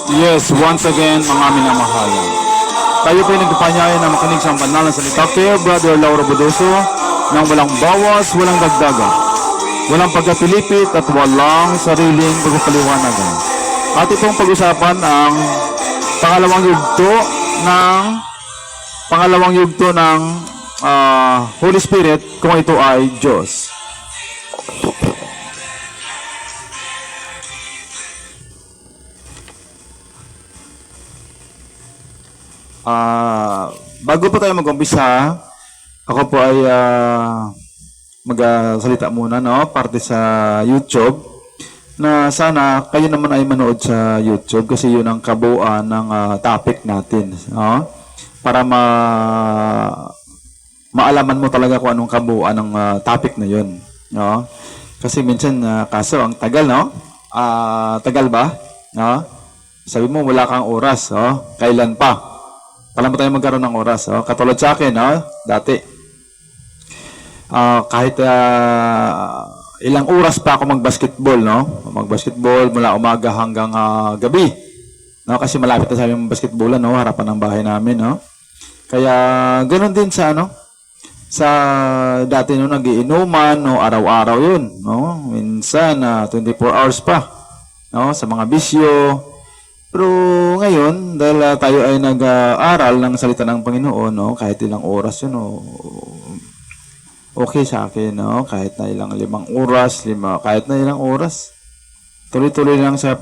Yes, once again, mga minamahalan. Tayo po'y nagpapanyaya na makinig sa banal na salita kay Brother Lauro Bodoso nang walang bawas, walang dagdagan, walang pagkapilipit at walang sariling pagpapaliwanagan. At itong pag-usapan ang pangalawang yugto ng Holy Spirit kung ito ay Diyos. Bago po tayo mag-umpisa, ako po ay magsalita muna, no? Parte sa YouTube, na sana kayo naman ay manood sa YouTube kasi yun ang kabuuan ng topic natin, no? Para maalaman mo talaga kung anong kabuuan ng topic na yun, no? Kasi minsan, kaso ang tagal, no? Tagal ba? No? Sabi mo, wala kang oras, no? Kailan pa? Kailan ba tayo magkaroon ng oras? Oh? Katulad sa akin, dati. Kahit ilang oras pa ako mag-basketball, no? Mag-basketball mula umaga hanggang gabi. No? Kasi malapit na sa aming basketballan, no? Harapan ng bahay namin, no? Kaya ganoon din sa sa dati no nagiinuman, no, araw-araw 'yun, no? Minsan 24 hours pa, no, sa mga bisyo. Pero ngayon, dahil tayo ay nag-aaral ng salita ng Panginoon, no, kahit ilang oras yun, no, okay sa akin, no, kahit na ilang 5 oras, kahit na ilang oras, tuloy-tuloy lang sa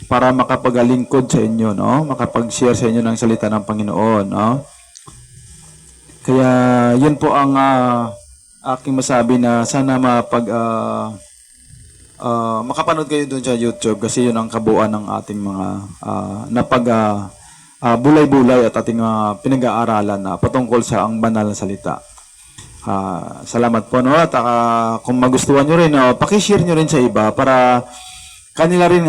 para makapaglingkod sa inyo, no, makapag-share sa inyo ng salita ng Panginoon, no. Kaya yun po ang aking masabi na sana makapanood kayo doon sa YouTube kasi yun ang kabuuan ng ating mga bulay-bulay at ating pinag-aaralan na patungkol sa ang banal na salita. Salamat po, no? At kung magustuhan nyo rin, pakishare nyo rin sa iba para kanila rin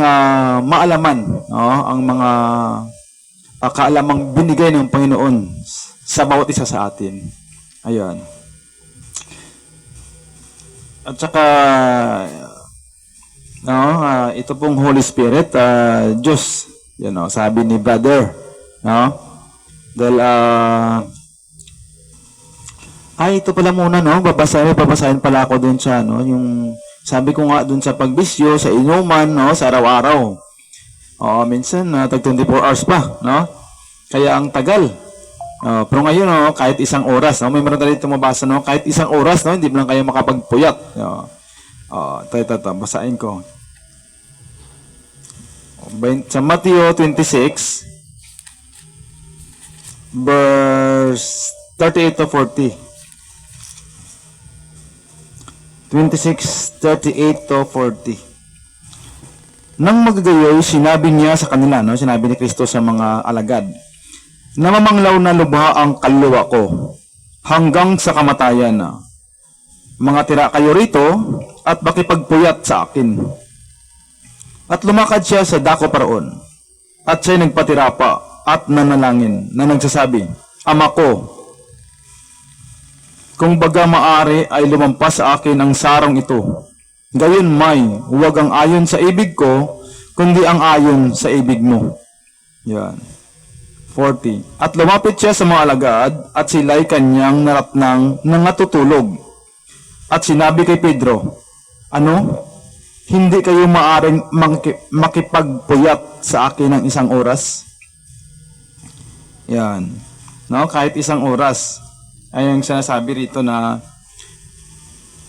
maalaman, no? Ang mga kaalamang binigay ng Panginoon sa bawat isa sa atin. Ayan. At saka ito pong Holy Spirit, Diyos, sabi ni Brother, no? Dahil, ito pala muna, no? Babasahin pala ako dun sa, no? Yung, sabi ko nga dun sa pagbisyo, sa inuman, no? Sa araw-araw. Minsan, tag 24 hours pa, no? Kaya ang tagal. Pero ngayon, no? Kahit isang oras, no? May meron tayo dito mabasa, no? Kahit isang oras, no? Hindi mo lang kayo makapagpuyat, no? Basahin ko. Sa Matthew 26, verse 38 to 40. 26, 38 to 40. Nang magagayoy, sinabi niya sa kanila, no? Sinabi ni Kristo sa mga alagad, namamanglaw na lubha ang kaluluwa ko hanggang sa kamatayan. Mga tira kayo rito at makipagpuyat sa akin. At lumakad siya sa dako paraon. At siya'y nagpatira pa at nanalangin na nagsasabi, Ama ko, kung baga maari ay lumampas sa akin ang sarong ito. Gayon may, huwag ang ayon sa ibig ko, kundi ang ayon sa ibig mo. Yan. 40. At lumapit siya sa mga alagad at sila'y kanyang naratnang nangatutulog. At sinabi kay Pedro, ano? Hindi kayo maaring makipagpuyat sa akin ng isang oras? Yan. No? Kahit isang oras. Ay yung sinasabi rito na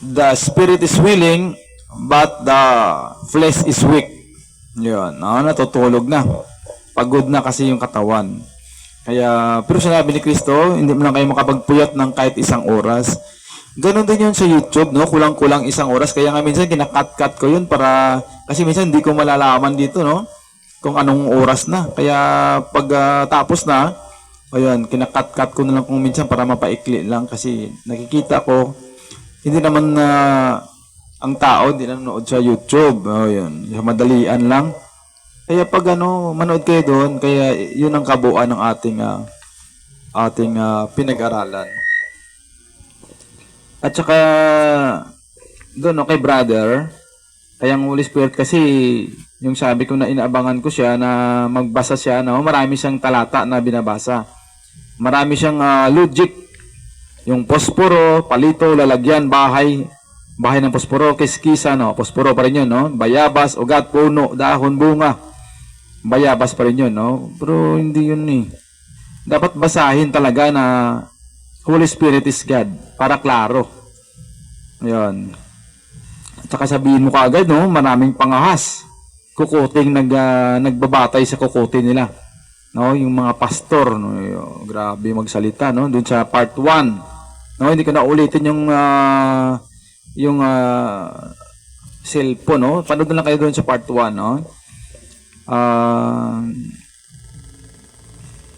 the spirit is willing but the flesh is weak. Yan. No? Natutulog na. Pagod na kasi yung katawan. Kaya, pero sinabi ni Kristo, hindi mo lang kayo makapagpuyat ng kahit isang oras. Ganon din yun sa YouTube, no? Kulang-kulang isang oras. Kaya nga minsan kinakat-cut ko yun para, kasi minsan hindi ko malalaman dito, no? Kung anong oras na. Kaya pag tapos na, ayun, kinakat-cut ko na lang kung minsan para mapaikli lang kasi nakikita ko, hindi naman ang tao, hindi nanonood sa YouTube. Ayun, madalian lang. Kaya pag manood kayo doon, kaya yun ang kabuuan ng ating pinag-aralan. At saka doon kay brother, Kaya ang Holy Spirit kasi, yung sabi ko na inaabangan ko siya na magbasa siya, no? Marami siyang talata na binabasa. Marami siyang logic. Yung posporo, palito, lalagyan, bahay. Bahay ng posporo, kiskisa, no? Posporo pa rin yun, no? Bayabas, ugat, puno, dahon, bunga. Bayabas pa rin yun, no? Pero hindi yun eh. Dapat basahin talaga na Holy Spirit is God para klaro. Ayun. At saka sabihin mo kaagad, no? Maraming pangahas. Kukuting nagbabatay sa kukutin nila. No, yung mga pastor, no, grabe magsalita, no, doon sa part 1. No, hindi ko na ulitin yung cellphone, no. Panood na lang kayo doon sa part 1, no.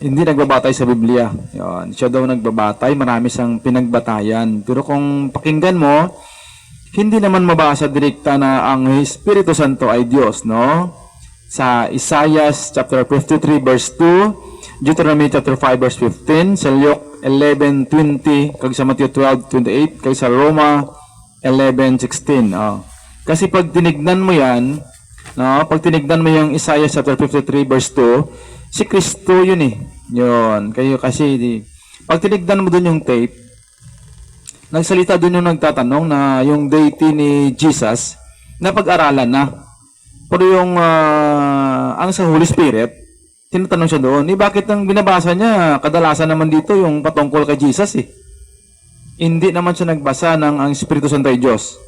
Hindi nagbabatay sa Biblia. Yun, siya daw nagbabatay, marami siyang pinagbatayan. Pero kung pakinggan mo, hindi naman mabasa direkta na ang Espiritu Santo ay Diyos, no? Sa Isaiah chapter 53 verse 2, Deuteronomy chapter 5 verse 15, sa Luke 11:20, kag sa Matthew 12:28, kag sa Roma 11:16. Kasi pag tinignan mo 'yan, no, pag tinignan mo yung Isaiah chapter 53 verse 2, si Kristo 'yun eh. 'Yun. Kayo kasi pag tinignan mo doon yung tape, nagsalita doon yung nagtatanong na yung deity ni Jesus na pag-aralan na. Pero yung ang sa Holy Spirit, tinatanong siya doon, bakit ang binabasa niya, kadalasan naman dito yung patungkol kay Jesus eh. Hindi naman siya nagbasa ng ang Espiritu Santo ay Diyos.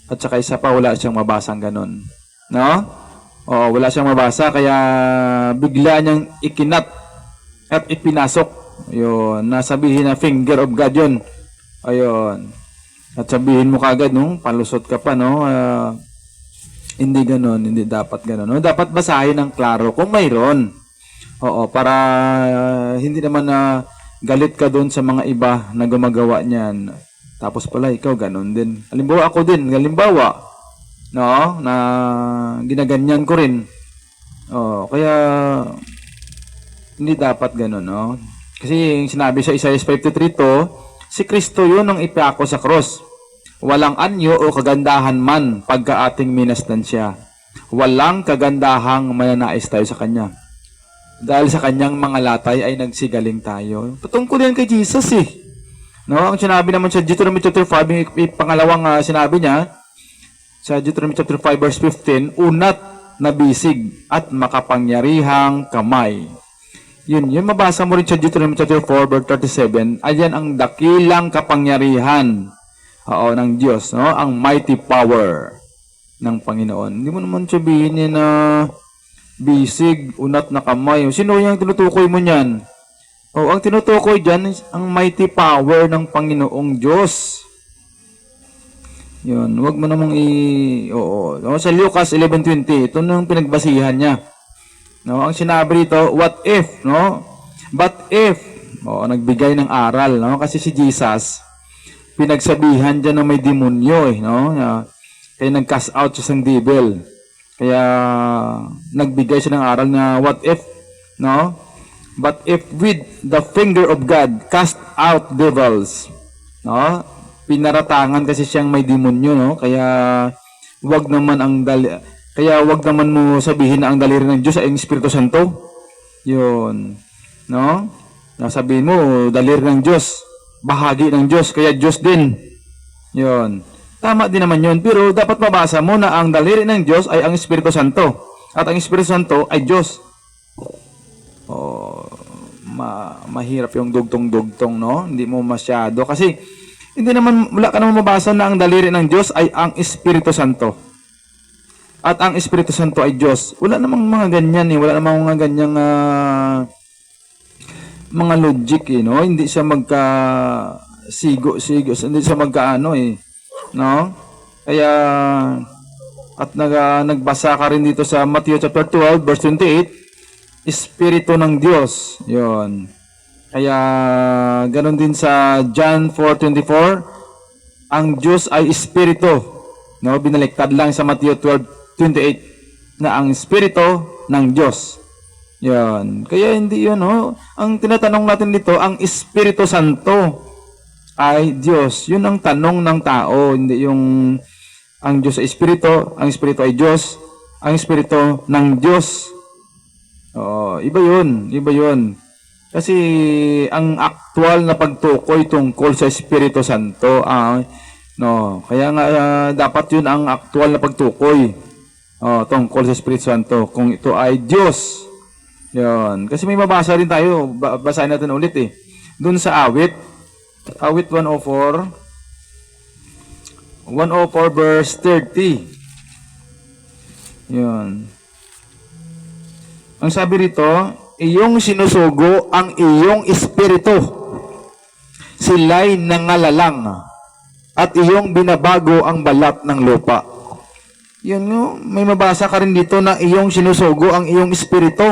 At saka isa pa, wala siyang mabasang ganun. No? O, wala siyang mabasa, kaya bigla niyang ikinat at ipinasok. Yun, nasabihin na finger of God yun. Ayun. At sabihin mo kagad, no? Palusot ka pa, no? Hindi ganon, hindi dapat ganon. No? Dapat basahin ng klaro kung mayroon. Oo, para hindi naman na galit ka doon sa mga iba na gumagawa niyan. Tapos pala, ikaw ganon din. Halimbawa ako din, halimbawa, no? Na ginaganyan ko rin. Oo, kaya hindi dapat ganon, no? Kasi yung sinabi sa Isaiah 53 to, si Kristo yun ang ipako sa cross. Walang anyo o kagandahan man pagka ating minasdan siya. Walang kagandahang mananais tayo sa Kanya. Dahil sa Kanyang mga latay ay nagsigaling tayo. Patungkol yan kay Jesus eh. No? Ang sinabi naman sa Deuteronomy chapter 5, yung pangalawang sinabi niya, sa Deuteronomy chapter 5 verse 15, unat na bisig at makapangyarihang kamay. Yun mabasa mo rin sa Deuteronomy chapter 4 verse 37, ayan ang dakilang kapangyarihan ng Diyos, no? Ang mighty power ng Panginoon. Hindi mo naman sabihin niya na bisig, unat na kamay. Sino yung tinutukoy mo niyan? Ang tinutukoy diyan is ang mighty power ng Panginoong Diyos. Yun, wag mo namang sa Lucas 11:20, ito nang pinagbasihan niya. No, ang sinabi rito, what if, no? But if, nagbigay ng aral, no? Kasi si Jesus pinagsabihan dyan na may demonyo no? Kaya nag-cast out siya ng devil. Kaya nagbigay siya ng aral na what if, no? But if with the finger of God cast out devils, no? Pinaratangan kasi siyang may demonyo, no? Kaya wag naman mo sabihin na ang daliri ng Diyos ay ang Espiritu Santo. Yun, no? Nasabihin mo daliri ng Diyos, bahagi ng Diyos, kaya Diyos din. Yun. Tama din naman yun. Pero dapat mabasa mo na ang daliri ng Diyos ay ang Espiritu Santo. At ang Espiritu Santo ay Diyos. Mahirap yung dugtong-dugtong, no? Hindi mo masyado. Kasi, wala ka naman mabasa na ang daliri ng Diyos ay ang Espiritu Santo. At ang Espiritu Santo ay Diyos. Wala namang mga ganyan eh. Wala namang mga ganyang mga logic no? Hindi siya sigo, hindi siya magkaano no? Kaya at nagbasa ka rin dito sa Matthew chapter 12 verse 28, Espiritu ng Diyos. 'Yon. Kaya ganoon din sa John 4:24, ang Diyos ay Espiritu. No, binaliktad lang sa Matthew 12:28 na ang Espiritu ng Diyos. Yan. Kaya hindi yun, no? Ang tinatanong natin dito, ang Espiritu Santo ay Diyos. Yun ang tanong ng tao, hindi yung Ang Diyos ay Espiritu, ang Espiritu ay Diyos, ang Espiritu ng Diyos. Oo, iba yun, iba yun. Kasi ang aktual na pagtukoy tungkol sa Espiritu Santo, no, kaya nga dapat yun ang aktual na pagtukoy tungkol sa Espiritu Santo, kung ito ay Diyos. Yun. Kasi may mabasa rin tayo, basahin natin ulit eh. Doon sa awit 104, 104 verse 30. Yun. Ang sabi rito, iyong sinusugo ang iyong espiritu, sila'y nangalalang, at iyong binabago ang balat ng lupa. Yun nga, may mabasa ka rin dito na iyong sinusugo ang iyong espiritu,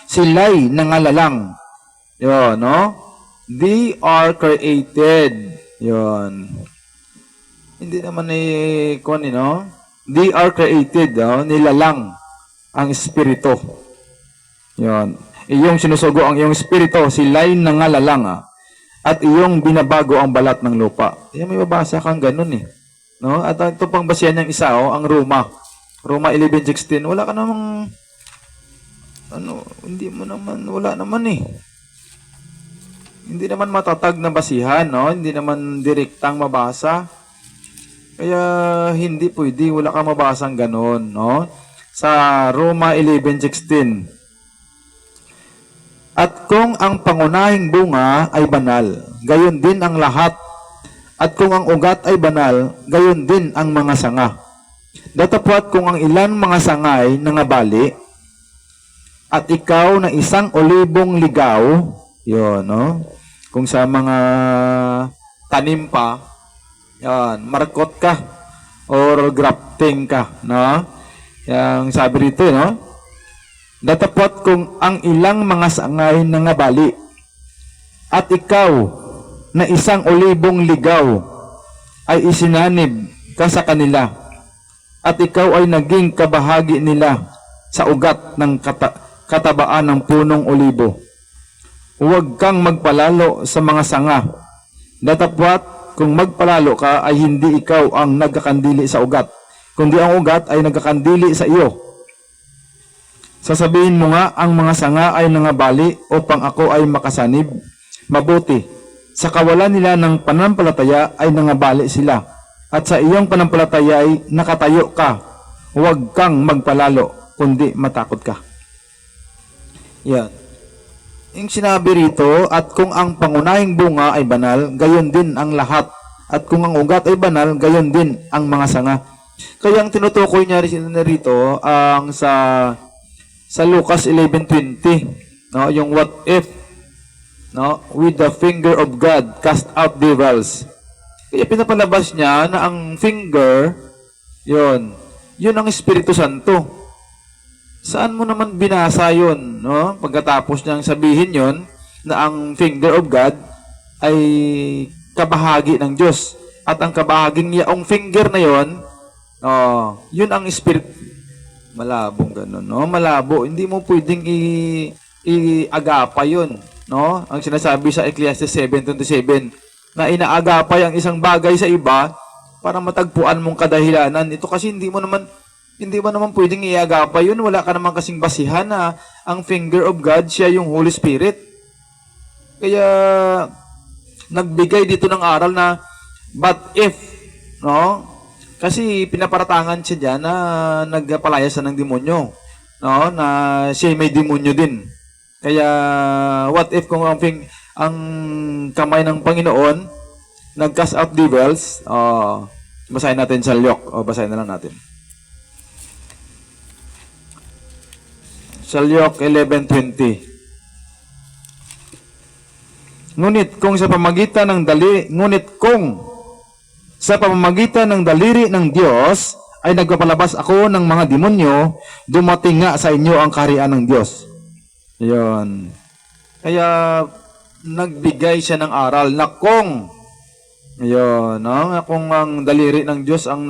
sila'y nangalalang. Yun, no? They are created. Yun. Hindi naman no? They are created, nilalang ang espiritu. Yun. Iyong sinusugo ang iyong espiritu, sila'y nangalalang, at iyong binabago ang balat ng lupa. Yan, may mabasa kang ganun eh. No? At ito pang basihan niyang isa, ang Roma 11:16. Wala ka namang, hindi mo naman, wala naman eh. Hindi naman matatag na basihan, no? Hindi naman direktang mabasa. Kaya hindi pwede, wala kang mabasang ganun, no? Sa Roma 11:16. At kung ang pangunahing bunga ay banal, gayon din ang lahat. At kung ang ugat ay banal, gayon din ang mga sanga. Datapwat kung ang ilang mga sanga ay nangabali, at ikaw na isang olibong ligaw, yun, no? Kung sa mga tanim pa, yan, markot ka, or grafting ka, no? Yang sabi rito, no? Datapwat kung ang ilang mga sangay nangabali, at ikaw na isang olibong ligaw ay isinanib ka sa kanila, at ikaw ay naging kabahagi nila sa ugat ng katabaan ng punong olibo. Huwag kang magpalalo sa mga sanga. Datapwat kung magpalalo ka ay hindi ikaw ang nagkakandili sa ugat, kundi ang ugat ay nagkakandili sa iyo. Sasabihin mo nga, ang mga sanga ay nangabali upang ako ay makasanib. Mabuti, sa kawalan nila ng pananampalataya ay nangabali sila, at sa iyong pananampalataya ay nakatayo ka. Huwag kang magpalalo, kundi matakot ka. Yan. Yung sinabi rito, at kung ang pangunahing bunga ay banal, gayon din ang lahat. At kung ang ugat ay banal, gayon din ang mga sanga. Kaya ang tinutukoy niya rito, ang sa Lucas 11:20, no, yung what if, no, with the finger of God cast out devils. Kaya pinapalabas niya na ang finger, yun ang Espiritu Santo. Saan mo naman binasa yun, no? Pagkatapos niyang sabihin yun, na ang finger of God ay kabahagi ng Diyos. At ang kabahaging yaong finger na yun, yun ang Spirit. Malabong ganun, no? Malabo. Hindi mo pwedeng i-agapa yun, no? Ang sinasabi sa Ecclesiastes 7:27, na inaagapay ang isang bagay sa iba para matagpuan mong kadahilanan. Ito kasi hindi mo naman pwedeng iagapay yun. Wala ka naman kasing basihan na ang finger of God, siya yung Holy Spirit. Kaya, nagbigay dito ng aral na, but if, no? Kasi pinaparatangan siya dyan na nagpalaya siya ng demonyo, no? Na siya may demonyo din. Kaya, what if kung ang kamay ng Panginoon nag-cast out devils, basahin natin sa Luke, basahin na lang natin. Sa Luke 11:20. Ngunit kung sa pamamagitan ng daliri ng Diyos ay nagpapalabas ako ng mga demonyo, dumating nga sa inyo ang kaharian ng Diyos. Yun. Kaya nagbigay siya ng aral na kung kung ang daliri ng Diyos ang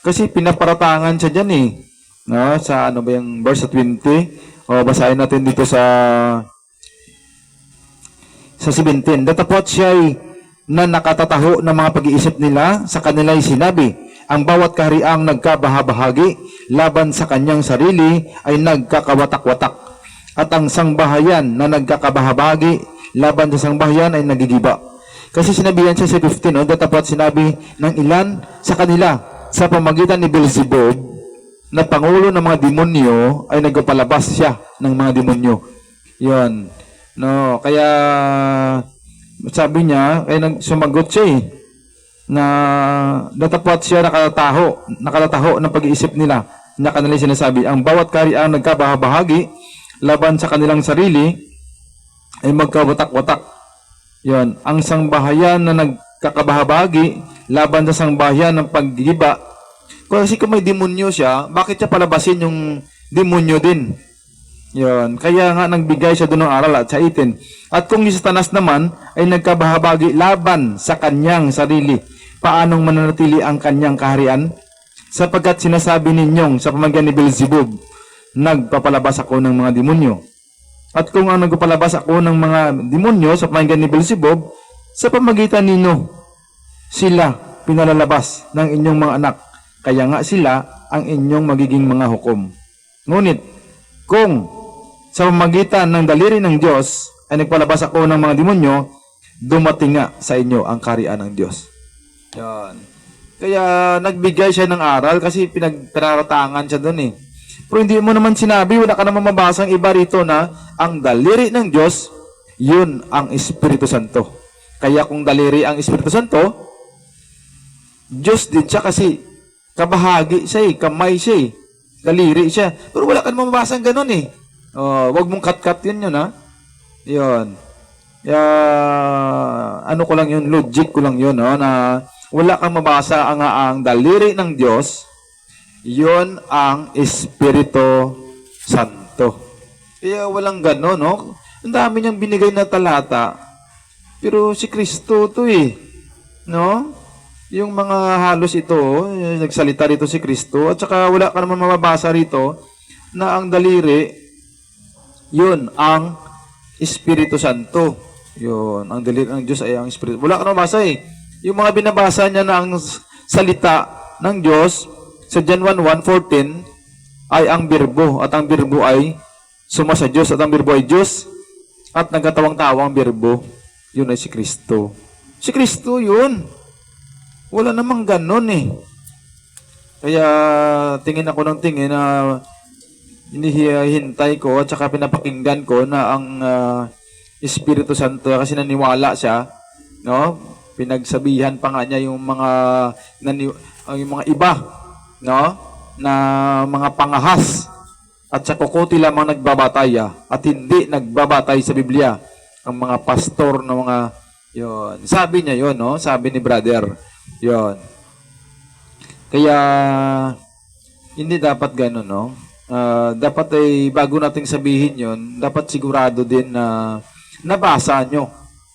kasi pinaparatangan siya dyan eh. No? Sa ano ba yung verse 20? Basahin natin dito sa 17. Datapot siya na nakatataho ng mga pag-iisip nila, sa kanila ay sinabi, Ang bawat kahariang nagkabahabahagi laban sa kanyang sarili ay nagkakawatak-watak. At ang sangbahayan na nagkakabahabahagi laban sa sangbahayan ay nagigiba. Kasi sinabihan siya sa 15, no, dapat sinabi ng ilan sa kanila sa pamagitan ni Beelzebub na pangulo ng mga demonyo ay nagpapalabas siya ng mga demonyo. Yon. No, kaya sabi niya, kaya sumagot siya na datapwat siya nakatataho ng pag-iisip nila na kanilang sinasabi, ang bawat kahariang nagkabahabahagi laban sa kanilang sarili ay magkawatak-watak. Yan. Ang sangbahayan na nagkakabahabahagi laban sa sangbahayan ng paggiba. Kasi kung may demonyo siya, bakit siya palabasin yung demonyo din? Yan. Kaya nga nagbigay siya doon ng aral at sa 18. At kung si Satanas naman ay nagkabahabagi laban sa kanyang sarili, paanong mananatili ang kanyang kaharian? Sapagkat sinasabi ninyong sa pamagitan ni Beelzebub, nagpapalabas ako ng mga demonyo. At kung ang nagpapalabas ako ng mga demonyo sa pamagitan ni Beelzebub, sa pamagitan ninyo, sila pinalalabas ng inyong mga anak. Kaya nga sila ang inyong magiging mga hukom. Ngunit, kung sa pamagitan ng daliri ng Diyos ay nagpalabas ako ng mga demonyo, dumating nga sa inyo ang kaharian ng Diyos. Yan. Kaya nagbigay siya ng aral kasi pinaratangan siya doon eh. Pero hindi mo naman sinabi, wala ka naman mabasang iba rito na ang daliri ng Diyos, yun ang Espiritu Santo. Kaya kung daliri ang Espiritu Santo, Diyos din siya kasi kabahagi siya kamay siya daliri siya. Pero wala ka naman mabasang ganun eh. Wag mong cut-cut yun ha. Yun. Ano ko lang yun, logic ko lang yun na wala kang mabasa ang daliri ng Diyos, yun ang Espiritu Santo. Kaya walang gano'n, no? Ang dami niyang binigay na talata. Pero si Kristo to no? Yung mga halos ito, nagsalita rito si Kristo, at saka wala ka naman mababasa rito na ang daliri, yun ang Espiritu Santo. Yun, ang daliri ng Diyos ay ang Espiritu. Wala ka naman mabasa Yung mga binabasa niya na ang salita ng Diyos, sa John 1:14 ay ang birbo, at ang birbo ay suma sa Diyos, at ang birbo ay Diyos, at nagkatawang-tawang birbo, yun ay si Kristo. Si Kristo yun. Wala namang ganon Kaya tingin ako ng tingin na hinihintay ko at saka pinapakinggan ko na ang Espiritu Santo, kasi naniwala siya, no? Pinagsabihan pa nga niya yung mga iba, no, na mga pangahas at sa kukuti lamang nagbabatay at hindi nagbabatay sa Biblia ang mga pastor na mga yon. Sabi niya yon, no, sabi ni brother yon. Kaya hindi dapat gano'n, no. Dapat ay bago nating sabihin yon, dapat sigurado din na nabasa nyo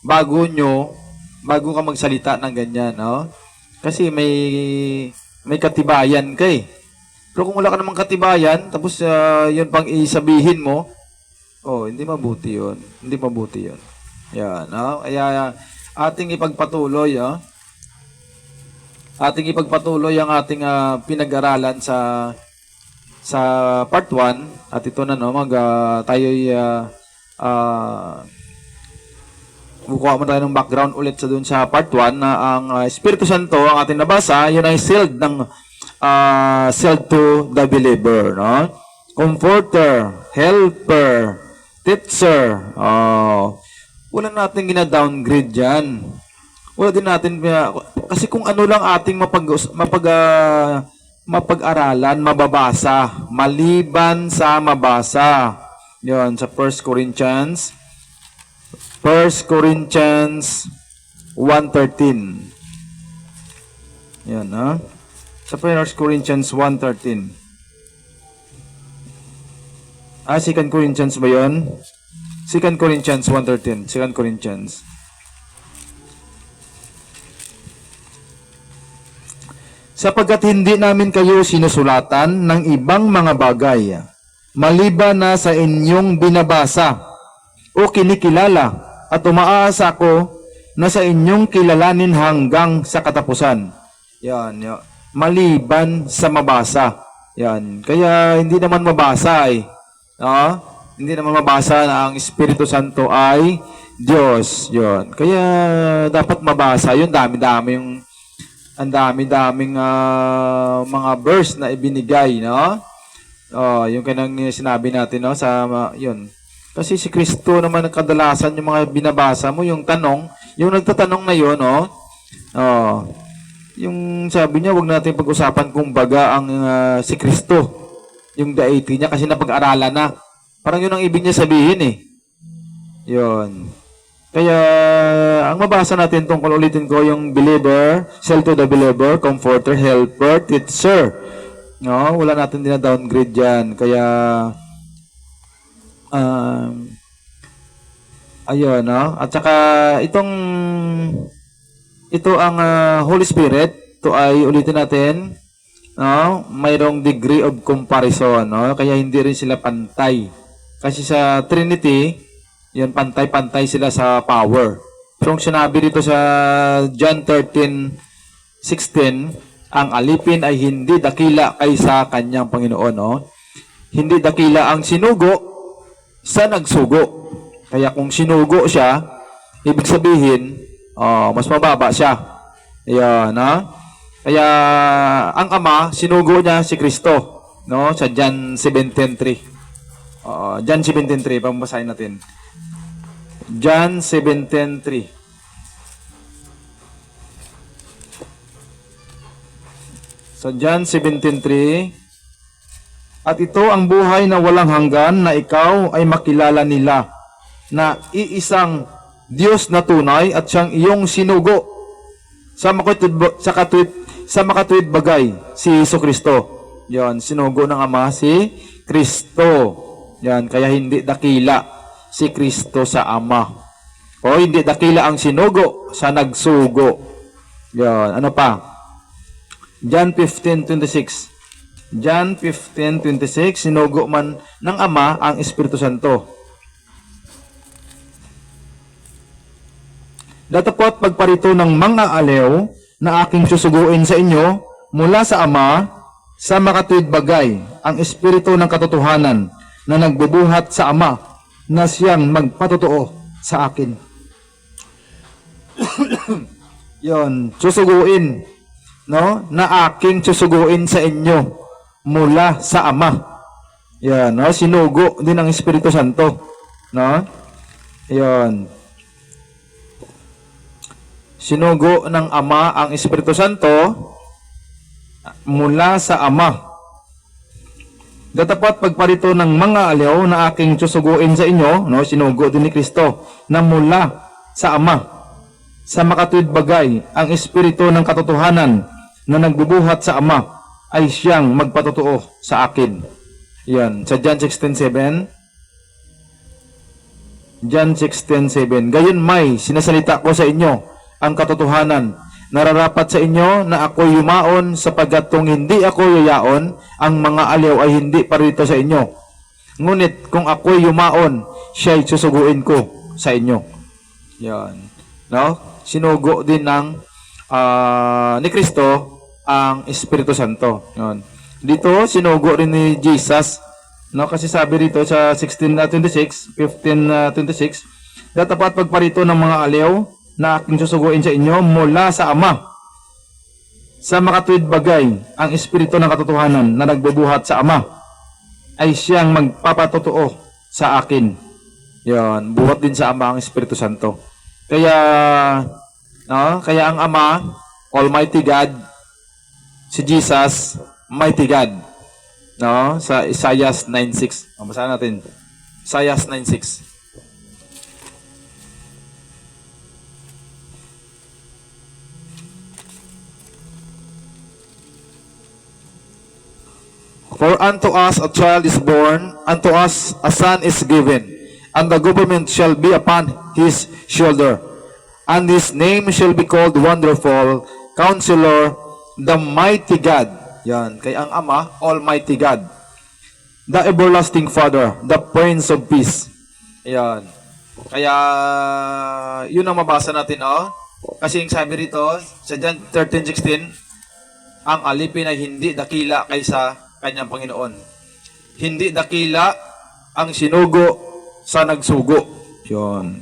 bago ka magsalita ng ganyan, no? Kasi may katibayan ka Pero kung wala ka namang katibayan, tapos yun pang isabihin mo, hindi mabuti yun. Hindi mabuti yun. Yan, no? Kaya ating ipagpatuloy, ating ipagpatuloy ang ating pinag-aralan sa part 1. At ito na, no, tayo'y bukuha mo tayo ng background ulit dun sa part 1 na ang Espiritu Santo, ang ating nabasa, yun ay sealed to the believer, no? Comforter, helper, teacher. Wala natin gina-downgrade dyan. Wala din natin, kasi kung ano lang ating mapag-aralan, mababasa, maliban sa mabasa. Yun, sa 1 Corinthians 1:13. Yan, sa 1 Corinthians 1:13. 2 Corinthians ba yun? 2 Corinthians 1:13. 2 Corinthians. Sapagkat hindi namin kayo sinusulatan ng ibang mga bagay, maliban na sa inyong binabasa o kinikilala, at umaasa ako na sa inyong kilalanin hanggang sa katapusan. Yan. maliban sa mabasa. Yan. Kaya hindi naman mabasa eh. No? Hindi naman mabasa na ang Espiritu Santo ay Diyos. Yun. Kaya dapat mabasa. Yun, dami-dami yung ang dami-daming mga verse na ibinigay, no? Oh, yung kanang sinabi natin, no, sa yun. Kasi si Kristo naman kadalasan yung mga binabasa mo, yung tanong, yung nagtatanong na yun, no? Oh, yung sabi niya, wag natin pag-usapan kung baga ang si Kristo, yung deity niya kasi napag-aralan na. Parang yun ang ibig niya sabihin eh. Yun. Kaya, ang mabasa natin tungkol ulitin ko yung believer, sell to the believer, comforter, helper, teacher. No, wala natin din na downgrade dyan. Kaya, ayun, no? At saka, ito ang Holy Spirit, ito ay ulitin natin, no? Mayroong degree of comparison, no? Kaya hindi rin sila pantay. Kasi sa Trinity, yun, pantay-pantay sila sa power. Pero kung sinabi dito sa John 13:16, ang alipin ay hindi dakila kaysa kanyang Panginoon. No? Hindi dakila ang sinugo sa nagsugo. Kaya kung sinugo siya, ibig sabihin, mas mababa siya. Ayan, no? Kaya ang Ama, sinugo niya si Kristo. No? Sa John 17:3. John 17:3, pambasahin natin. John 17:3. So John 17:3, at ito ang buhay na walang hanggan, na ikaw ay makilala nila na iisang Diyos na tunay at siyang iyong sinugo sa makatuwid bagay, si Jesucristo. Yan, sinugo ng Ama si Kristo. Yan, kaya hindi dakila si Kristo sa Ama. O hindi dakila ang sinugo sa nagsugo. Yan. Ano pa? John 15:26. John 15:26, sinugo man ng Ama ang Espiritu Santo. Datapot pagparito ng mga aliw na aking susuguin sa inyo mula sa Ama sa makatuwid bagay, ang Espiritu ng katotohanan na nagbubuhat sa Ama na siyang magpatotoo sa akin. Yon, susuguin, no? Na aking susuguin sa inyo mula sa Ama. Yan, no? Sinugo din ang Espiritu Santo, no? Yon. Sinugo ng Ama ang Espiritu Santo mula sa Ama. Datapat pagparito ng mga aliw na aking susuguin sa inyo, no, sinugo din ni Kristo, na mula sa Ama, sa makatuwid bagay, ang Espiritu ng katotohanan na nagbubuhat sa Ama ay siyang magpatotoo sa akin. Yan, sa John 16:7. John 16:7. Gayon may sinasalita ko sa inyo ang katotohanan. Nararapat sa inyo na ako yumaon, sapagkat kung hindi ako yayaon, ang mga aliw ay hindi parito sa inyo. Ngunit kung ako yumaon, siya'y susuguin ko sa inyo. Yan. No? Sinugo din ng ni Kristo ang Espiritu Santo. Yan. Dito, sinugo rin ni Jesus. No? Kasi sabi rito sa 16:26, 15:26, datapat pagparito ng mga aliw na aking susuguin sa inyo mula sa Ama, sa makatuwid bagay, ang Espiritu ng katotohanan na nagbubuhat sa Ama ay siyang magpapatotoo sa akin. Yan, buhat din sa Ama ang Espiritu Santo. Kaya, no, kaya ang Ama, Almighty God, si Jesus, Mighty God. No, sa Isaiah 9:6. Basahin natin. Isaiah 9:6. For unto us a child is born, unto us a son is given, and the government shall be upon his shoulder. And his name shall be called Wonderful, Counselor, the Mighty God. Yan, kay ang Ama, Almighty God. The Everlasting Father, the Prince of Peace. Yan. Kaya, yun ang mabasa natin, oh. Kasi yung sabi rito, sa John 13:16, ang alipin ay hindi dakila kaysa kanyang Panginoon. Hindi dakila ang sinugo sa nagsugo. Yun.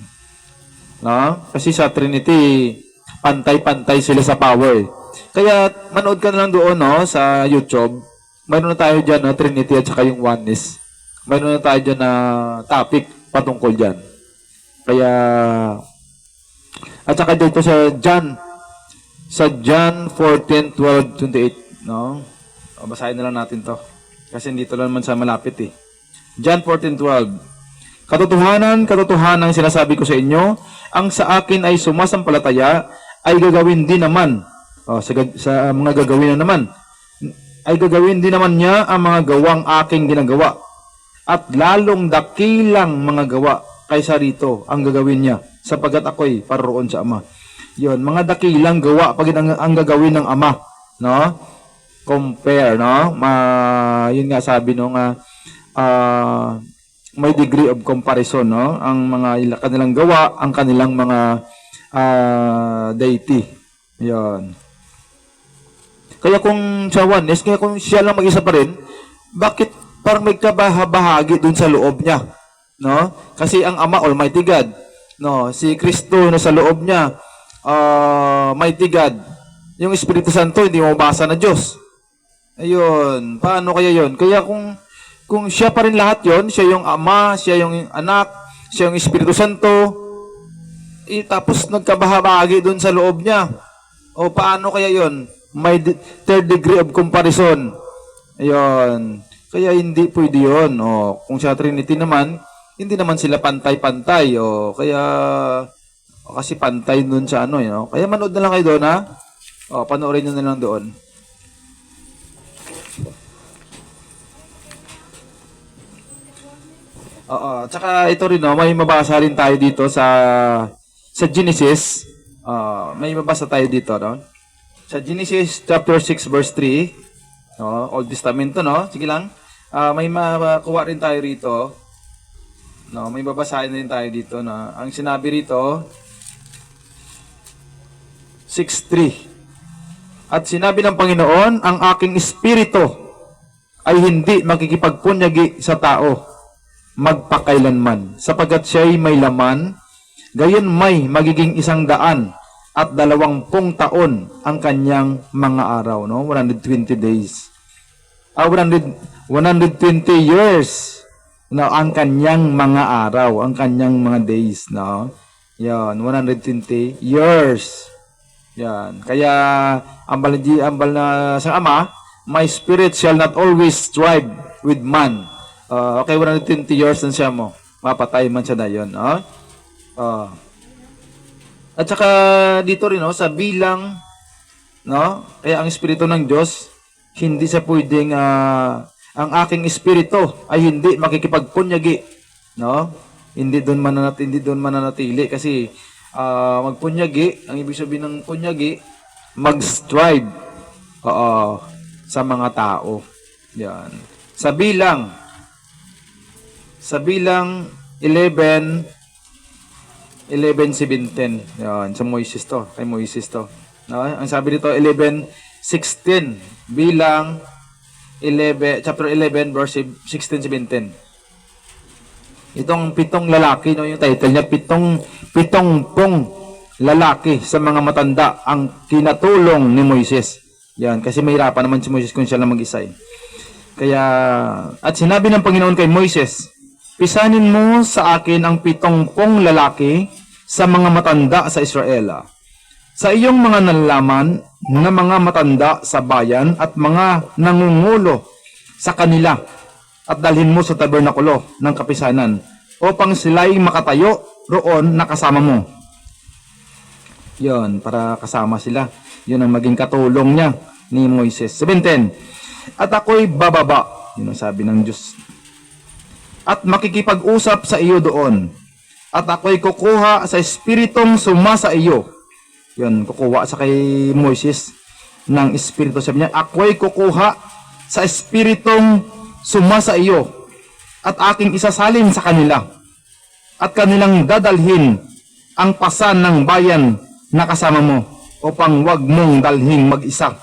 No? Kasi sa Trinity, pantay-pantay sila sa power. Kaya manood ka na lang doon, no, sa YouTube. Mayroon na tayo dyan, no, Trinity at saka yung oneness. Mayroon na tayo dyan na topic patungkol dyan. Kaya, at saka dito sa John 14:12-28, no? O, basahin na lang natin to. Kasi dito lang naman sa malapit eh. John 14:12. Katotohanan, katotohanan sinasabi ko sa inyo, ang sa akin ay sumasampalataya, ay gagawin din naman. O, sa mga gagawin na naman. Ay gagawin din naman niya ang mga gawang aking ginagawa. At lalong dakilang mga gawa kaysa rito ang gagawin niya, sapagkat ako'y paroroon sa Ama. Yun, mga dakilang gawa pag ang gagawin ng Ama, no? Compare, no? Yun nga sabi no nga may degree of comparison, no? Ang mga kanilang gawa, ang kanilang mga deity. Yun. Kaya kung sa oneness, kaya kung siya lang mag-isa pa rin, bakit parang may kabahagi dun sa loob niya? No? Kasi ang Ama, Almighty God. No? Si Kristo na sa loob niya, Mighty God. Yung Espiritu Santo, hindi mo mabasa na Diyos. Ayun. Paano kaya yun? Kaya kung siya pa rin lahat yon, siya yung Ama, siya yung Anak, siya yung Espiritu Santo, tapos nagkabahagi dun sa loob niya. O paano kaya yon? May third degree of comparison. Ayun. Kaya hindi pwede yun. O, kung sa Trinity naman, hindi naman sila pantay-pantay. O, kaya, kasi pantay nun sa ano. Yun, kaya manood na lang kayo doon, ha? O, panoorin nyo na lang doon. Oo. Tsaka ito rin, no, may mabasa rin tayo dito sa Genesis. May mabasa tayo dito, no? Sa Genesis chapter 6 verse 3, no, Old Testament to, no? Sige lang. May makuha rin tayo rito. No, may babasahin din tayo dito na ang sinabi rito 6:3. At sinabi ng Panginoon, ang aking espiritu ay hindi makikipagpunyagi sa tao magpakailanman, sapagkat siya'y may laman, gayon may magiging 100 at 20 taon ang kanyang mga araw, no? 120 days. 120 years, no? Ang kanyang mga araw, ang kanyang mga days, no? Yan, 120 years. Yan. Kaya, ambal na sa Ama, my spirit shall not always strive with man. Okay, 120 years na siya mo. Mapatay man siya na yun, no? At saka dito rin, no, sa bilang, no, kaya ang Espiritu ng Diyos, hindi sa pwedeng, ang aking Espiritu ay hindi makikipagpunyagi, no? Hindi doon mananatili kasi magpunyagi, ang ibig sabihin ng punyagi, mag-strive sa mga tao. Yan. Sa bilang 11:7-10. Yan, sa Moises to. Kay Moises to. No? Ang sabi dito, 11:16. Bilang chapter 11, verse 16-17. Itong 7 lalaki, no, yung title niya, 7 lalaki sa mga matanda ang kinatulong ni Moises. Yan, kasi mahirapan naman si Moises kung siya lang mag-isa. Kaya, at sinabi ng Panginoon kay Moises, pisanin mo sa akin ang 70 lalaki sa mga matanda sa Israel. Sa iyong mga nalalaman na mga matanda sa bayan at mga nangungulo sa kanila at dalhin mo sa tabernakulo ng kapisanan upang sila'y makatayo roon na kasama mo. Yon, para kasama sila. Yun ang maging katulong niya ni Moises. 17. At ako'y bababa. Yun ang sabi ng Diyos. At makikipag-usap sa iyo doon. At ako'y kukuha sa espiritong sumasa iyo. Yun, kukuha sa kay Moises ng espiritu. Sabi niya, ako'y kukuha sa espiritong sumasa iyo. At aking isasalin sa kanila. At kanilang dadalhin ang pasan ng bayan na kasama mo upang wag mong dalhin mag-isa.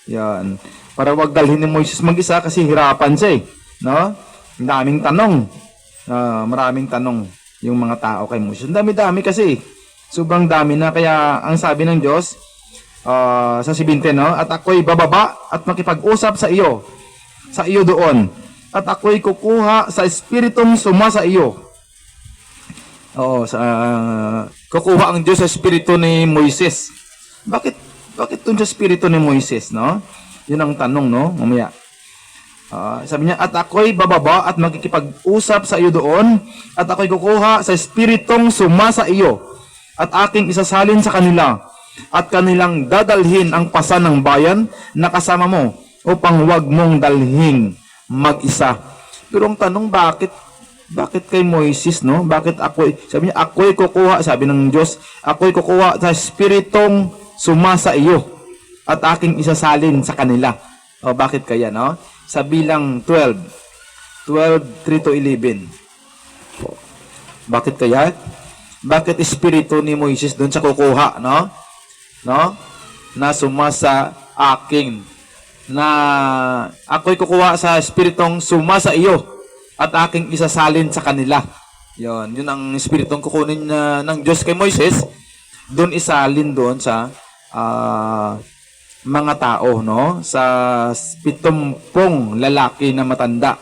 Yan. Para wag dalhin ni Moises mag-isa kasi hirapan siya eh. No? Ang daming tanong. Maraming tanong yung mga tao kay Moises. Ang dami-dami kasi. Sobrang dami na. Kaya ang sabi ng Diyos sa 17, no? At ako'y bababa at makipag-usap sa iyo doon. At ako'y kukuha sa espiritong suma sa iyo. Kukuha ang Diyos sa espiritu ni Moises. Bakit dun sa espiritu ni Moises, no? Yun ang tanong, no? Mamaya. Sabi niya, at ako'y bababa at magkikipag-usap sa iyo doon, at ako'y kukuha sa espiritong suma sa iyo, at aking isasalin sa kanila, at kanilang dadalhin ang pasan ng bayan na kasama mo, upang wag mong dalhin mag-isa. Pero ang tanong, bakit kay Moises, no? Sabi niya, ako'y kukuha, sabi ng Diyos, ako'y kukuha sa espiritong suma sa iyo, at aking isasalin sa kanila. Bakit kaya, no? Sa bilang 12, 3 to 11. Bakit kaya? Bakit espiritu ni Moises doon sa kukuha, no? Na suma sa aking, na ako'y kukuha sa espiritong suma sa iyo, at aking isasalin sa kanila. Yun ang espiritong kukunin ng Diyos kay Moises, doon isalin doon sa mga tao, no? Sa 70 lalaki na matanda,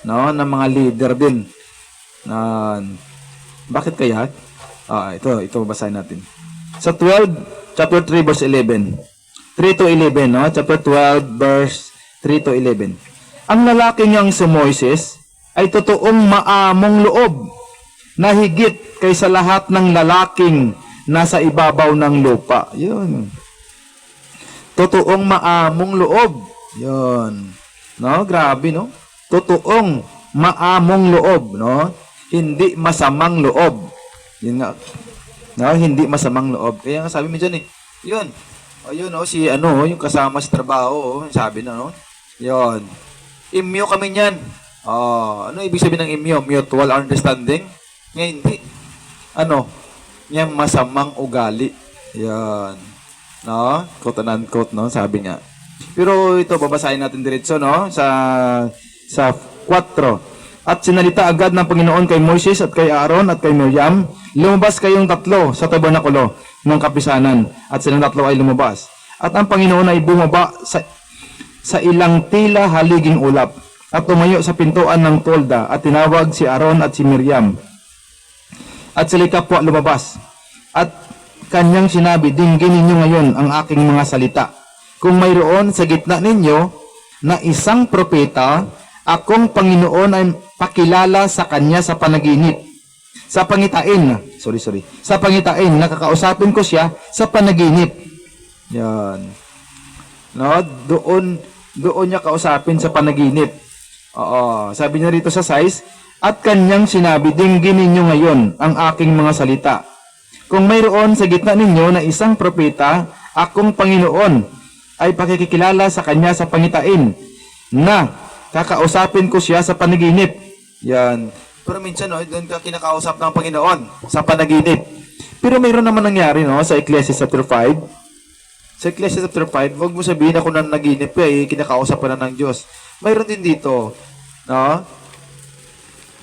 no? Na mga leader din. Bakit kaya? Ito basahin natin. Sa 12, chapter 3 verse 11. 3 to 11, no? Chapter 12 verse 3 to 11. Ang lalaki niyang si Moises ay totoong maamong loob na higit kaysa lahat ng lalaking nasa ibabaw ng lupa. Yun. Totoong maamong loob. Yun. No? Grabe, no? Totoong maamong loob, no? Hindi masamang loob. Yun nga. No? Hindi masamang loob. Kaya nga sabi mo dyan eh. Yun. Ayun, yung kasama sa trabaho, sabi na, no? Yun. Imyo kami niyan. Ano ibig sabihin ng imyo? Mutual understanding? Ngayon, hindi. Yan masamang ugali. Yan. No? Quote and unquote, no? Sabi nga. Pero ito, babasahin natin diretso, no? Sa 4. At sinalita agad ng Panginoon kay Moises at kay Aaron at kay Miriam, lumabas kayong tatlo sa tabernakulo ng kapisanan, at silang tatlo ay lumabas. At ang Panginoon ay bumaba sa ilang tila haliging ulap, at tumayo sa pintuan ng tolda, at tinawag si Aaron at si Miriam. At sila kapwa lumabas. At kanyang sinabi, dinggin ninyo ngayon ang aking mga salita. Kung mayroon sa gitna ninyo na isang propeta, akong Panginoon ay pakilala sa kanya sa panaginip. Sa pangitain, nakakausapin ko siya sa panaginip. Yan. No, doon niya kausapin sa panaginip. Sabi niya rito sa 6, at kanyang sinabi, dinggin ninyo ngayon ang aking mga salita. Kung mayroon sa gitna ninyo na isang propeta, akong Panginoon ay pakikilala sa kanya sa pangitain, na kakausapin ko siya sa panaginip. Yan. Pero minsan, doon ka kinakausap ng Panginoon sa panaginip. Pero mayroon naman nangyari, no, sa Ecclesiastes chapter 5. Sa Ecclesiastes chapter 5, huwag mo sabihin ako na naginip kinakausap pa na ng Diyos. Mayroon din dito, no?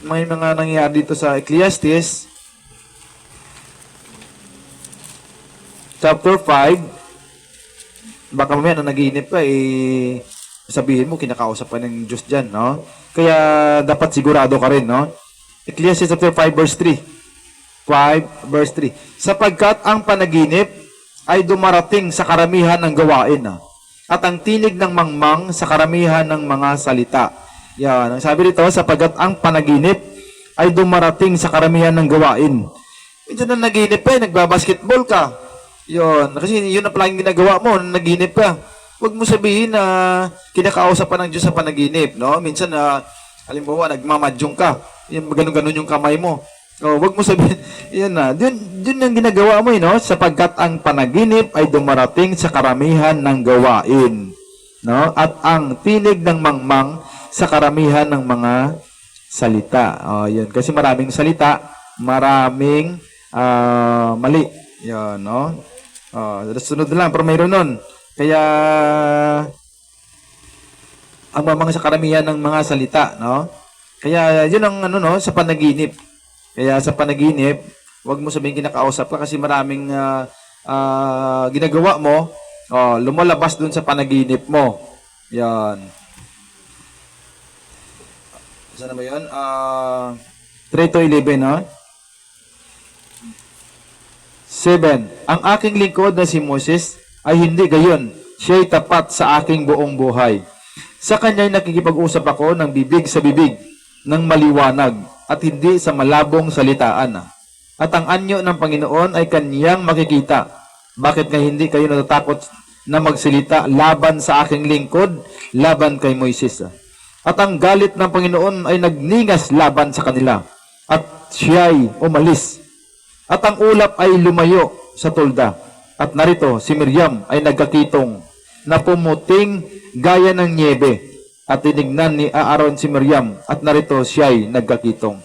May mga nangyari dito sa Ecclesiastes chapter 5. Baka mamaya na naginip ka, sabihin mo, kinakausap pa ng Diyos dyan, no? Kaya dapat sigurado ka rin, no? Ecclesiastes chapter 5 verse 3. 5 verse 3. Sapagkat ang panaginip ay dumarating sa karamihan ng gawain, at ang tinig ng mangmang sa karamihan ng mga salita. Yan. Ang sabi dito, sapagkat ang panaginip ay dumarating sa karamihan ng gawain. Minsan na naginip nagbabasketball ka. Yun. Kasi yun ang palaging ginagawa mo, naginip ka. Huwag mo sabihin na kinakausap pa ng Diyos sa panaginip, no? Minsan, halimbawa, nagmamadyong ka. Yan, ganun-ganun yung kamay mo. Huwag mo sabihin, yan na. Yun ang ginagawa mo, no? Sapagkat ang panaginip ay dumarating sa karamihan ng gawain, no? At ang tinig ng mangmang sa karamihan ng mga salita. Yun. Kasi maraming salita, maraming mali. Yan, no? Sunod na lang, pero mayroon nun. Kaya, ang mga sa karamihan ng mga salita, no? Kaya yun ang ano no sa panaginip. Kaya sa panaginip, wag mo sabihin kinakausap ka kasi maraming ginagawa mo, lumalabas dun sa panaginip mo. Yan. Saan na ba yun? 3 to 11, no? 7. Ang aking lingkod na si Moses ay hindi gayon. Siya'y tapat sa aking buong buhay. Sa kanya'y nakikipag-usap ako ng bibig sa bibig, ng maliwanag, at hindi sa malabong salitaan. At ang anyo ng Panginoon ay kanyang makikita. Bakit nga hindi kayo natatakot na magsilita laban sa aking lingkod, laban kay Moises? At ang galit ng Panginoon ay nagningas laban sa kanila, at siya'y umalis. At ang ulap ay lumayo sa tulda. At narito, si Miriam ay nagkakitong na pumuting gaya ng niebe. At tinignan ni Aaron si Miriam, at narito siya'y nagkakitong.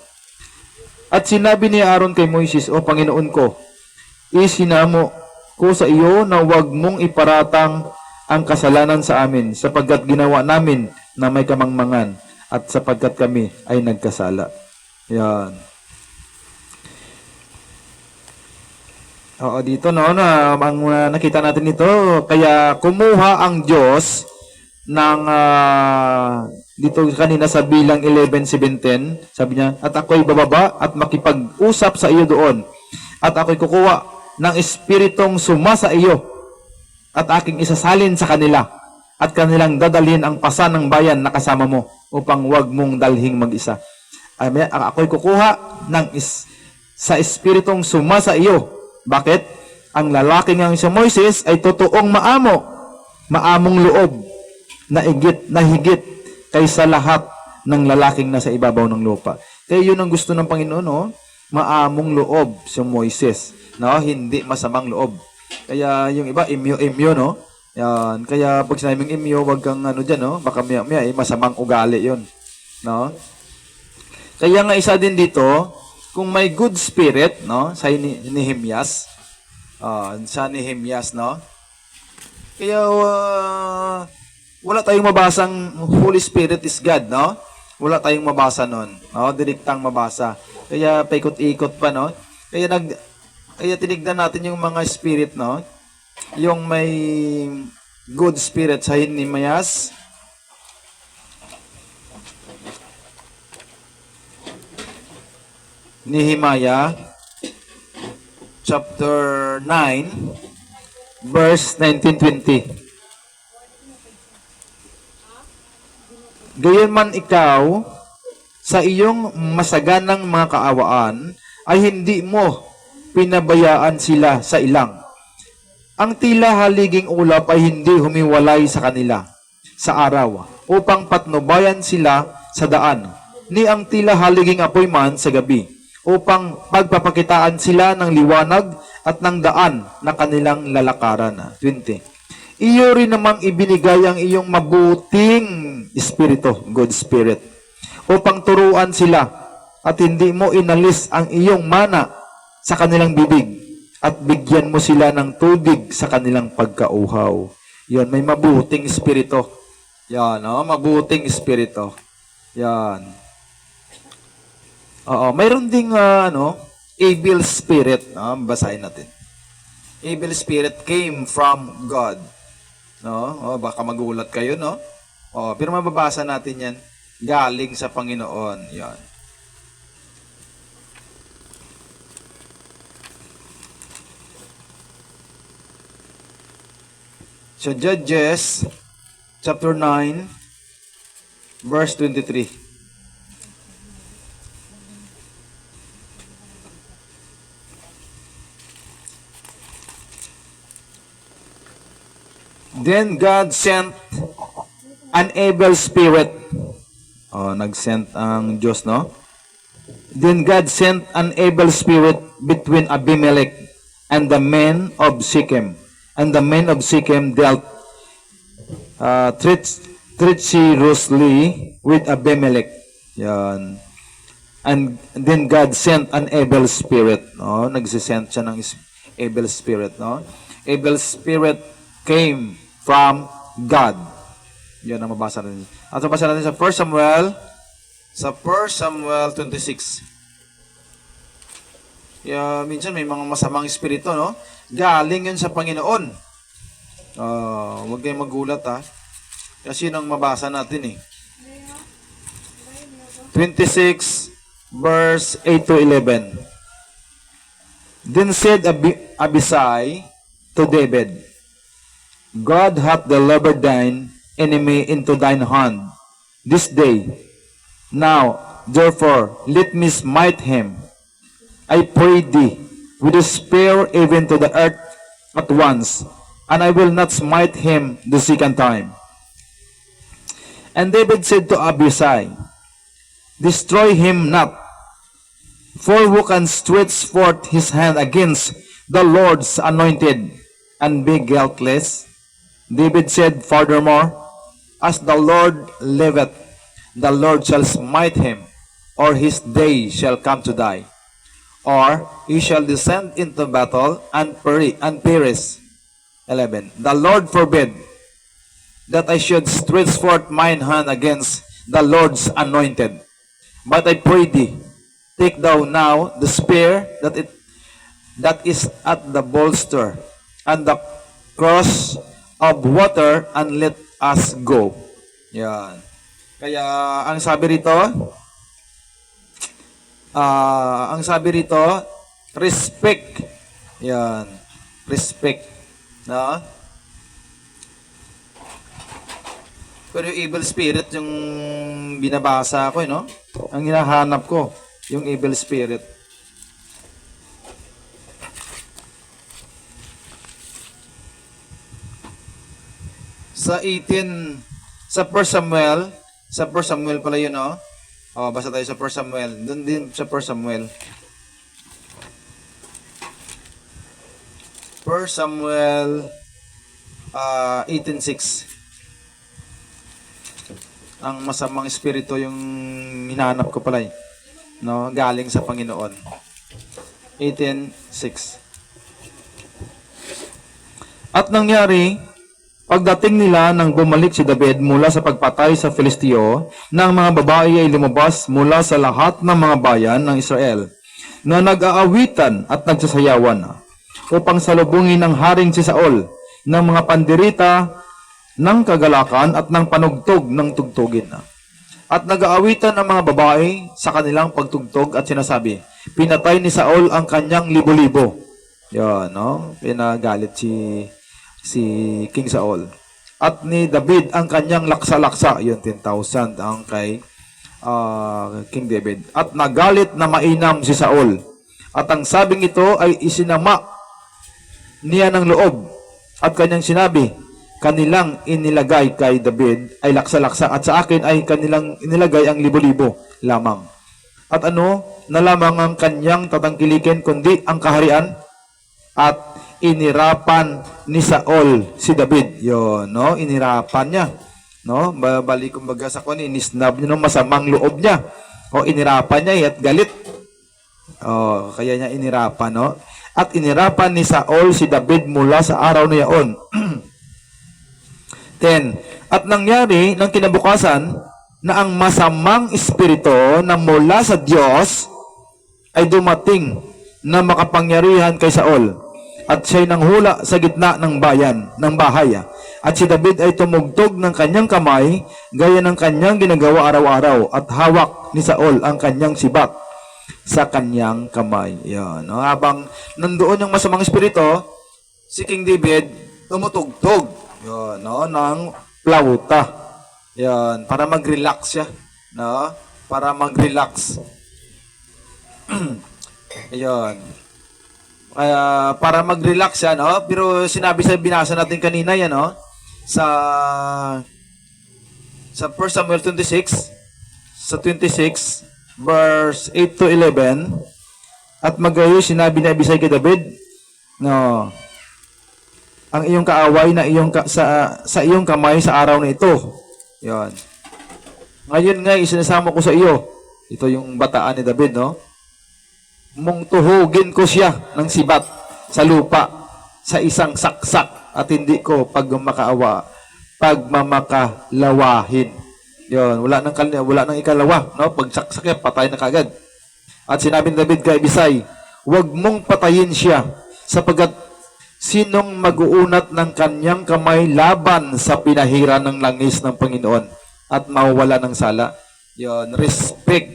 At sinabi ni Aaron kay Moises, O Panginoon ko, isinamo ko sa iyo na huwag mong iparatang ang kasalanan sa amin, sapagkat ginawa namin na may kamangmangan, at sapagkat kami ay nagkasala. Yan. Oo, dito no, ang nakita natin ito, kaya kumuha ang Diyos ng dito kanina sa bilang 11:17, sabi niya, at ako'y bababa at makipag-usap sa iyo doon, at ako'y kukuha ng espiritong suma sa iyo, at aking isasalin sa kanila, at kanilang dadalhin ang pasan ng bayan na kasama mo, upang wag mong dalhing mag-isa. Ako'y kukuha sa espiritong suma sa iyo. Bakit? Ang lalaki ng si Moises ay totoong maamong loob, na higit kaysa lahat ng lalaking nasa ibabaw ng lupa. Kaya yun ang gusto ng Panginoon, no? Maamong loob si Moises, no? Hindi masamang loob. Kaya yung iba, imyo, no? Yan. Kaya pag sinabing imyo, wag kang dyan, no? Baka maya, masamang ugali yun, no? Kaya nga isa din dito, kung may good spirit, no, sa Nehemias, no, kaya wala tayong mabasang Holy Spirit is God, no, wala tayong mabasa nun, no, direktang mabasa, kaya paikot-ikot pa, no, kaya tinignan natin yung mga spirit, no, yung may good spirit sa Nehemias, Nehemiah chapter 9 verse 19-20. Gayon man ikaw sa iyong masaganang mga kaawaan ay hindi mo pinabayaan sila sa ilang. Ang tila haliging ulap ay hindi humiwalay sa kanila sa araw upang patnubayan sila sa daan, ni ang tila haliging apoy man sa gabi, upang pagpapakitaan sila ng liwanag at ng daan na kanilang lalakaran. 20. Iyo rin namang ibinigay ang iyong mabuting espiritu, good spirit, upang turuan sila, at hindi mo inalis ang iyong mana sa kanilang bibig, at bigyan mo sila ng tubig sa kanilang pagkauhaw. Yan, may mabuting espiritu. Yan, mabuting espiritu. Yan. Mayroon ding evil spirit, basahin natin. Evil spirit came from God. No? Baka magulat kayo, no? Pero mababasa natin 'yan, galing sa Panginoon. 'Yan. So Judges chapter 9 verse 23. Then God sent an evil spirit. Nag-sent ang Diyos, no? Then God sent an evil spirit between Abimelech and the men of Shechem. And the men of Shechem dealt treacherously with Abimelech. Yan. And then God sent an evil spirit. Nagsisend siya ng evil spirit, no? Evil spirit came from God. Yan ang mabasa natin. At basa natin sa 1 Samuel, sa 1 Samuel 26. Kaya minsan may mga masamang espiritu, no? Galing yun sa Panginoon. Huwag kayong magulat, ha? Kasi yun ang mabasa natin, eh. 26, verse 8 to 11. Then said Abisai to David, God hath delivered thine enemy into thine hand this day. Now, therefore, let me smite him, I pray thee, with a spear even to the earth at once, and I will not smite him the second time. And David said to Abisai, destroy him not, for who can stretch forth his hand against the Lord's anointed and be guiltless? David said furthermore, as the Lord liveth, the Lord shall smite him, or his day shall come to die, or he shall descend into battle and perish. 11. The Lord forbid that I should stretch forth mine hand against the Lord's anointed. But I pray thee, take thou now the spear that is at the bolster, and the cross of water, and let us go. Yan. Kaya ang sabi rito, respect. Yan. Respect. No? Pero yung evil spirit yung binabasa ko, no? Ang hinahanap ko, yung evil spirit. Sa 1 Samuel pala yun, no? Basta tayo sa 1 Samuel. Doon din sa 1 Samuel. 1 Samuel 18:6. Ang masamang espiritu yung hinahanap ko pala, no? Galing sa Panginoon. 18:6. At nangyari, pagdating nila nang bumalik si David mula sa pagpatay sa Filisteo, ng mga babae ay lumabas mula sa lahat ng mga bayan ng Israel na nag-aawitan at nagsasayawan upang salubungin ang haring si Saul ng mga pandirita ng kagalakan at ng panugtog ng tugtugin. At nag-aawitan ang mga babae sa kanilang pagtugtog at sinasabi, pinatay ni Saul ang kanyang libo-libo. Yan, no? Pinagalit si King Saul. At ni David ang kanyang laksa-laksa, yun 10,000 ang kay King David. At nagalit na mainam si Saul. At ang sabing ito ay isinama niya ng loob. At kanyang sinabi, kanilang inilagay kay David ay laksa-laksa at sa akin ay kanilang inilagay ang libo-libo lamang. At ano na lamang ang kanyang tatangkilikin kundi ang kaharian? At inirapan ni Saul si David. Yun, no? Inirapan niya. No? Balik kumbaga sa kung inisnab niya ng masamang loob niya. O inirapan niya at galit. Kaya niya inirapan, no? At inirapan ni Saul si David mula sa araw na yaon. 10. At nangyari ng kinabukasan na ang masamang espiritu na mula sa Diyos ay dumating na makapangyarihan kay Saul. At siya'y nanghula sa gitna ng bahay. At si David ay tumugtog ng kanyang kamay, gaya ng kanyang ginagawa araw-araw, at hawak ni Saul ang kanyang sibat sa kanyang kamay. Yan, no? Habang nandoon yung masamang espiritu, si King David tumutugtog, yan, no? Ng plauta. Yan, para mag-relax siya, no? Para mag-relax. Yan. Para mag-relax siya, no? Pero binasa natin kanina yan, no? Sa 1 Samuel 26, sa 26, verse 8 to 11, at magayon sinabi ni Abisai kay David, no, ang iyong kaaway na sa iyong kamay sa araw na ito. Yan. Ngayon nga, isinasama ko sa iyo. Ito yung bataan ni David, no? Mong tuhugin ko siya ng sibat sa lupa sa isang saksak at hindi ko pagmamakalawahin. Yun, wala nang ikalawa, no? Pag saksak patay na kagad. At sinabi ni David kay Abisai, huwag mong patayin siya, sapagkat sinong mag-uunat ng kanyang kamay laban sa pinahira ng langis ng Panginoon at mawawala ng sala. Yun, respect,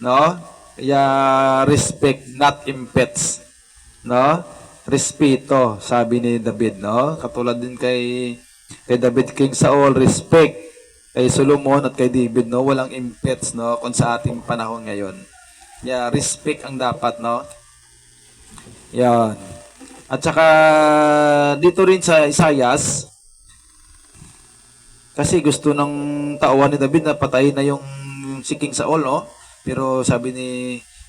no? Kaya respect, not impets, no? Respeto, sabi ni David, no? Katulad din kay David, King Saul, respect. Kay Solomon at kay David, no? Walang impets, no? Kung sa ating panahon ngayon. Yeah, respect ang dapat, no? Yan. At saka, dito rin sa Isaias, kasi gusto ng tauhan ni David na patayin na yung si King Saul, no? Pero sabi ni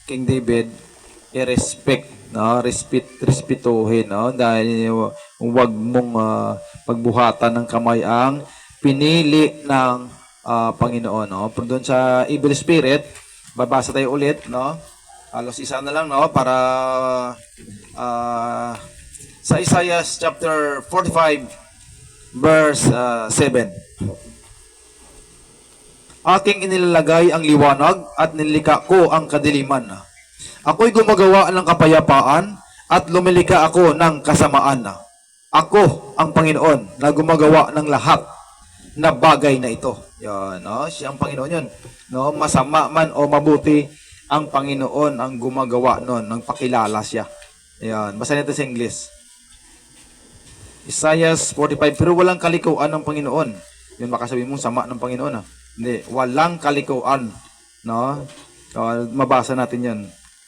King David, i-respect, no? Respetuhin, no? Dahil huwag mong pagbuhatan ng kamay ang pinili ng Panginoon, no? Pero doon sa evil spirit, babasa tayo ulit, no? Halos isa na lang, no? Para sa Isaiah chapter 45 verse 7. Aking inilalagay ang liwanag at nilikha ko ang kadiliman. Ako'y gumagawa ng kapayapaan at lumilika ako ng kasamaan. Ako ang Panginoon na gumagawa ng lahat na bagay na ito. Yan, no? Siya ang Panginoon yun. No? Masama man o mabuti, ang Panginoon ang gumagawa nun, nang pakilala siya. Yan, basa nito sa English. Isaiah 45, pero walang kalikuan ng Panginoon. Yun, baka sabihin mo, sama ng Panginoon. Hindi, walang kalikuan. No? Mabasa natin yan.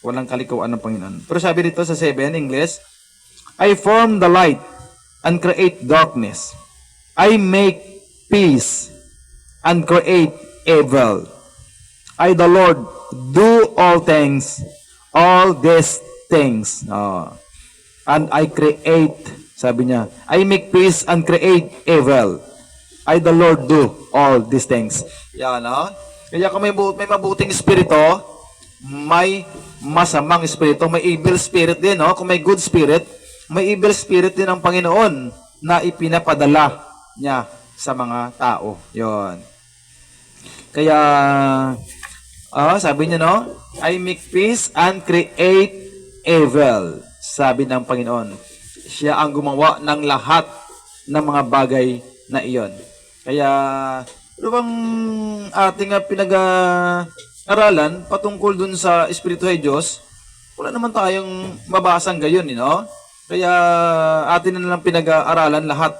Walang kalikuan ng Panginoon. Pero sabi dito sa 7, English, I form the light and create darkness. I make peace and create evil. I, the Lord, do all things, all these things. And I create, sabi niya, I make peace and create evil. I, the Lord, do all these things. Yan, no? Kaya kung may mabuting espiritu, may masamang espiritu, may evil spirit din, no? Kung may good spirit, may evil spirit din ang Panginoon na ipinapadala niya sa mga tao. Yon. Kaya, sabi niya, no? I make peace and create evil. Sabi ng Panginoon. Siya ang gumawa ng lahat ng mga bagay na iyon. Kaya, ano bang ating pinag-aralan patungkol dun sa Espiritu ay Diyos? Wala naman tayong mabasang gayon, no? Kaya, atin na lang pinag-aralan lahat.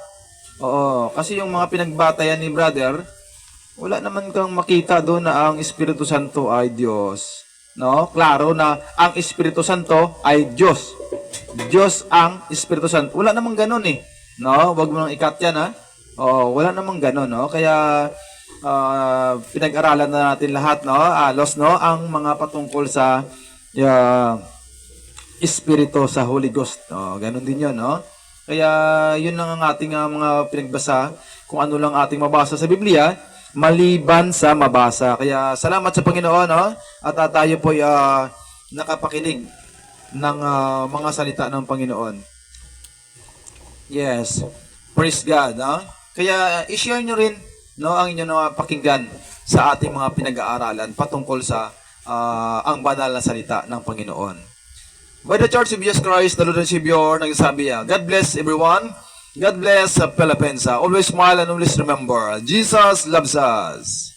Oo, kasi yung mga pinagbatayan ni brother, wala naman kang makita doon na ang Espiritu Santo ay Diyos. No? Klaro na ang Espiritu Santo ay Diyos. Diyos ang Espiritu Santo. Wala namang ganun eh. No? Huwag mo nang ikat yan, ha? Oo, wala namang ganun, no? Kaya pinag-aralan na natin lahat, no? Alos, no? Ang mga patungkol sa Espiritu sa Holy Ghost. No? Ganun din yun, no? Kaya yun lang ang ating mga pinagbasa, kung ano lang ating mabasa sa Biblia, maliban sa mabasa. Kaya salamat sa Panginoon, no? At tayo po nakapakinig ng mga salita ng Panginoon. Yes. Praise God, no? Kaya i-share nyo rin, no, ang inyong pakinggan sa ating mga pinag-aaralan patungkol sa ang banal na salita ng Panginoon. By the Church of Jesus Christ, the Lord and Savior, nagsasabi God bless everyone. God bless Philippines. Always smile and always remember, Jesus loves us.